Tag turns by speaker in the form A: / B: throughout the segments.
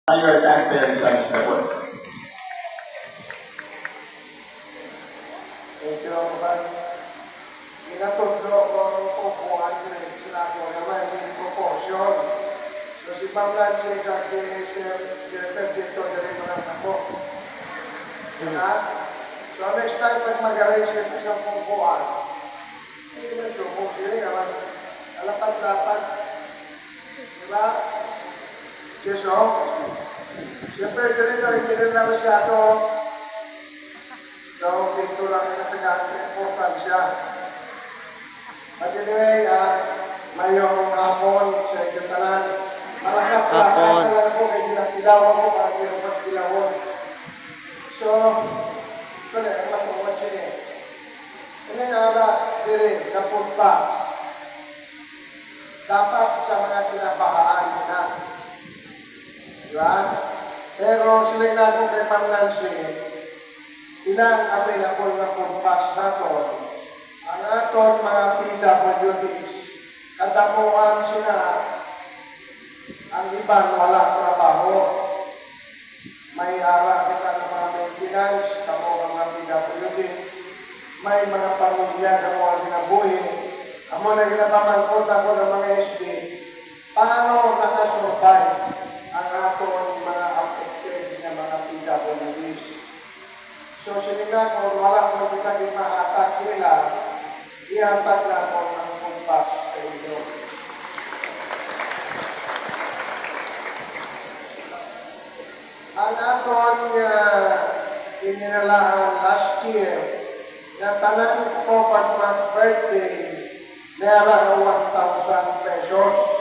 A: Higher actor sa Istanbul.
B: Thank you, Pan. Inatudlo ko ang upuan din sila ko naman in proportion. So si Ma'am Nancy at si Sir Director dito din mo ng ako. Diba? So next time pag mag-arrange ka isang upuan, hindi naman sumong sila naman alapat-lapat. Diba? Keso, siyempre dito hindi na masyado daw dito lang natagaan importansya. At anyway, mayong hapon sa inyo tanan. Malakap-lakad na lang po kay ginatilawan mo para di rin magtilawon. So, ito na, ang matuwan siya eh. Ano nga na, diri, kaputpas. Dapat sa mga kinabahaan na. Diba? Pero sila na kung kay Ma'am Nancy, ilang available na pumpas natin. Ang aton mga PWDs, kadamuhan sila, ang iban wala trabaho. May ara kita ng mga maintenance, kamo mga PWD, may mga pamilya, kamo ang ginabuhi, kamo na ginapamangkot ako ng mga SD, paano nakasurvive ang aton mga affected na mga PWDs. So sila kung wala mo kita mahatag sila, ihatag na po ang kumpas sa inyo. Ang aton inilalaan last year, na tanan ko pag mag-birthday, meron 1,000 pesos.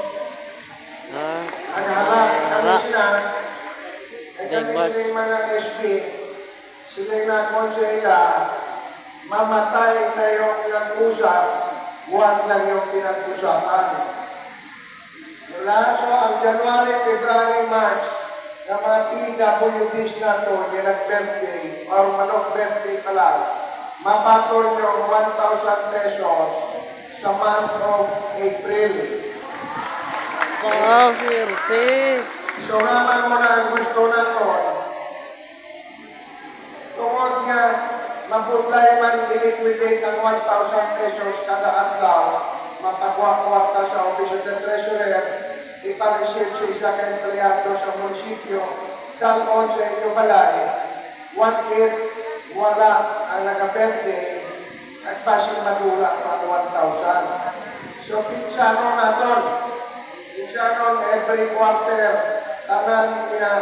B: Ang harap kami sila, kami sila yung mga SB, sila na konsela, mamatay na yung pinag-usap, huwag lang yung pinag-usapan. Mula so ang January, February, March, na mga PWDs na ito, yung nag-birthday, or manok birthday pa lang, mapatol yung 1,000 pesos sa month of April.
C: Wow, swerte!
B: So naman mo na ang gusto na ito, tungod nga, mabutlay man i-liquidate ang 1,000 pesos kada adlaw, mapagwakwarta sa Office of the Treasurer, ipa-receive sa isa ka empleyado sa munisipyo, dalon sa inyo balay, what if wala ang nag-birthday at basing madula pa ang 1,000. So, pinsanon natin. Pinsanon every quarter, tanan nga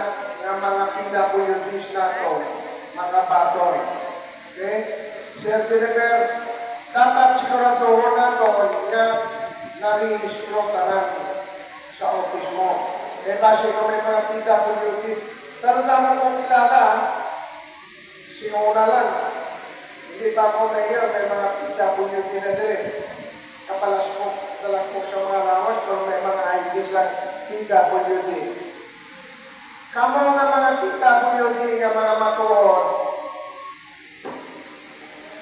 B: mga PWDs natin, mga baton. Okay? Sir Jennifer, dapat siguraduhin natin nga nari-istro tanan sa office mo. Eh, base ko may mga PWD. Pero dami kong kilala, sinuna lang. Hindi pa ako mayor, may mga PWD na dire. Kapalas ko, dalag ko sa mga lawas, pero may mga IDs lang PWD. Kamo na mga PWD nga mga matuon,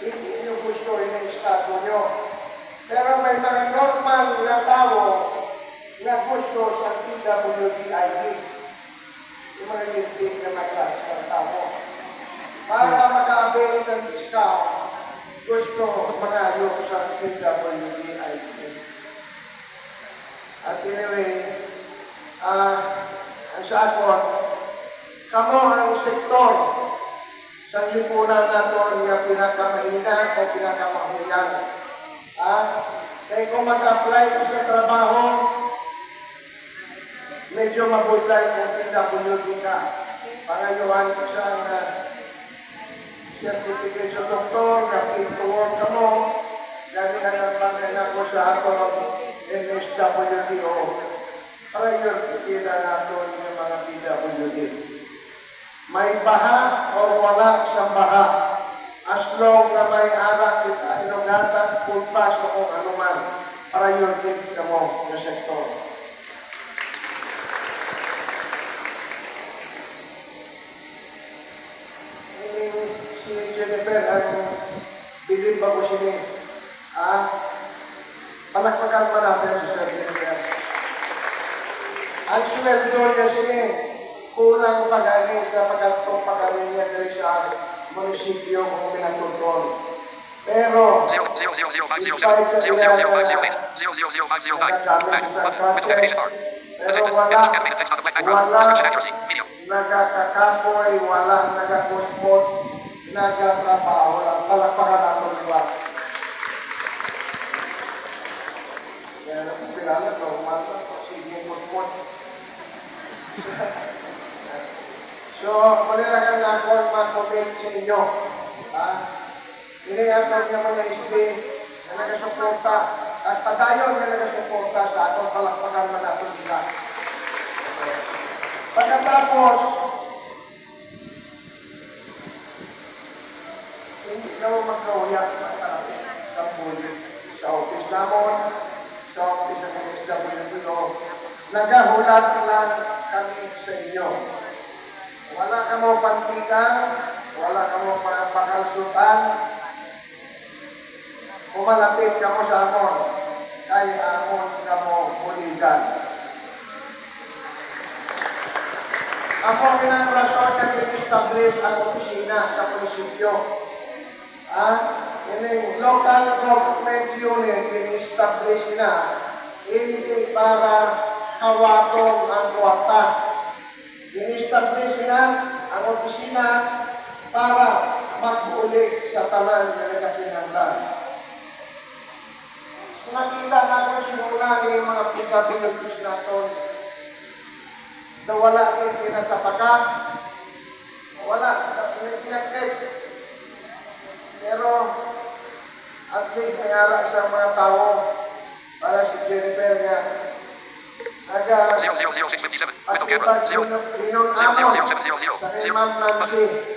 B: hindi nyo gusto yung estado nyo. Pero may mga normal na tao na gusto sa PWD ID. Yung mga hindi na mag-class ng tao. Para makaabing sa discount, gusto mangayo sa PWD ID. At anyway, ang sa akon, kamo ang sektor sa lipunan natin yung pinakamahina o pinakamahuyan. Kaya kung mag-apply ka sa trabaho, medyo mabutlay kung PWD ka. Pangayuhan ko sa certificate sa doktor, na pintuwag ka mo, dami ang pangayuhan ko sa ato MSWDO. Para yun, kita natin yung mga PWD. May baha o wala sa baha, as long na may arak kita, inugatan, kulpas o kung anuman, para yun din ka mo yung sektor. Si Jennifer, ang bilib ako siya palakpakan pa natin si Sir Jennifer. Ang sweldo niya siya kulang pag-ani sa pagkatong pag-alinya diri sa munisipyo kung pinatuton. Pero, despite sa iya na nagagamit sa crutches, pero wala nagakakapoy, wala nagakuspot, nagatrabaho, wala palakpakan nato sila. Kaya na kung kilala ko, umata ko, sige kuspot. So, muli lang ang ako mag-comment sa inyo. Inihatag ng mga SD na nagasuporta at padayon na nagasuporta sa atong palakpakan na natin sila. Pagkatapos, hindi ka magkauyak sa bullet, sa office namon, sa office ng MSWDO. Nagahulat lang kami sa inyo. Wala ka mo pantikan, wala ka mo pakalsutan, kumalapit ka mo sa amon, kay amon ka mo buligan. Ako inang rason na establish ang opisina sa munisipyo. Yung local government unit in-establish na hindi para hawakon ang kwarta. In-establish na ang opisina para magbuulit sa tanan na nagakinanglan. So nakita natin simula ng mga pagkabinutis natin na wala yung pinasapaka, wala, pinakit. Pero at least may ara sa mga tao para si Jennifer nga naga
C: 00657. With
B: pagkipag
C: Ocampo.
B: hinong amon sa kay Ma'am Nancy.